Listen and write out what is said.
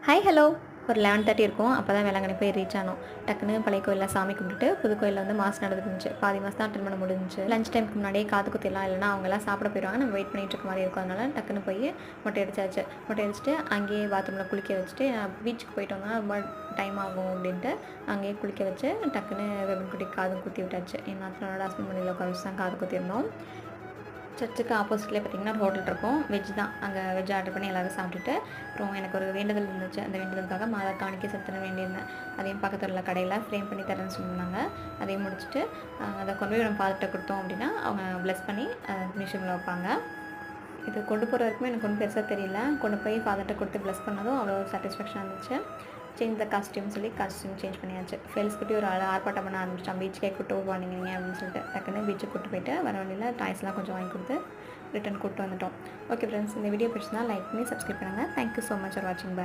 Hi hello. ஒரு 11:30 இருக்கும். அப்போ தான் வேளாங்கண்ணி போய் ரீச் ஆனோம். டக்குன்னு பழைய கோயிலில் சாமி கும்பிட்டுட்டு புது கோயிலில் வந்து மாஸ் நடந்துட்டு இருந்துச்சு. பாதி மாஸ் தான் அட்டன் பண்ண முடிஞ்சிச்சு. லஞ்ச் டைமுக்கு முன்னாடியே காது குத்திடலாம், இல்லைனா அவங்கெல்லாம் சாப்பிட போயிடுவாங்க, நம்ம வெயிட் பண்ணிட்டு இருக்க மாதிரி இருக்கும். அதனால டக்குன்னு போய் மொட்டை அடிச்சாச்சு. மொட்டை அடிச்சுட்டு அங்கேயே பாத்ரூமில் குளிக்க வச்சுட்டு பீச்சுக்கு போயிட்டு வந்தோம்னா ரொம்ப டைம் ஆகும் அப்படின்ட்டு அங்கேயே குளிக்க வச்சு டக்குன்னு வெப்பன் குட்டி காதும் குத்தி விட்டாச்சு. என் நாத்தனோட ஹஸ்பண்ட் மணியில் உட்கார வச்சு தான் காது குத்திருந்தோம். சர்ச்சுக்கு ஆப்போசிட்லேயே பார்த்திங்கன்னா ஒரு ஹோட்டல் இருக்கும். வெஜ் தான். அங்கே வெஜ் ஆர்டர் பண்ணி எல்லோரும் சாப்பிட்டுட்டு அப்புறம் எனக்கு ஒரு வேண்டுதல் இருந்துச்சு. அந்த வேண்டுதலுக்காக மாதா காணிக்கை செலுத்த வேண்டியிருந்தேன். அதையும் பக்கத்தில் உள்ள கடையில் ஃப்ரேம் பண்ணி தரேன்னு சொல்லியிருந்தாங்க. அதையும் முடிச்சுட்டு அதை கொண்டு போய் நம்ம ஃபாதர்கிட்ட கொடுத்தோம் அப்படின்னா அவங்க ப்ளஸ் பண்ணி மிஷினில் வைப்பாங்க. இது கொண்டு போகிற வரைக்குமே எனக்கு ஒன்றும் பெருசாக தெரியல. கொண்டு போய் ஃபாதர்கிட்ட கொடுத்து ப்ளஸ் பண்ணதும் அவ்வளோ சாட்டிஸ்ஃபேக்ஷன் இருந்துச்சு. சேஞ்ச் த காஸ்டியூம் சொல்லி காஸ்டியூம் சேஞ்ச் பண்ணியாச்சு. ஃபேல்ஸ் குட்டி ஒரு ஆர்ப்பாட்டம் பண்ண ஆரம்பிச்சிட்டான். பீச்சுக்கே கூட்டு போவாங்க நீங்கள் அப்படின்னு சொல்லிட்டு டக்குன்னு பீச்சுக்கு கூட்டு போயிட்டு வர வழியில் டாய்ஸ்லாம் கொஞ்சம் வாங்கி கொடுத்து ரிட்டன் கூப்பிட்டு வந்துட்டோம். ஓகே ஃப்ரெண்ட்ஸ், இந்த வீடியோ பிடிச்சிருந்தா லைக் பண்ணி சப்ஸ்கிரைப் பண்ணுங்கள். தேங்க்யூ ஸோ மச் ஃபார் வாட்சிங். பாய்.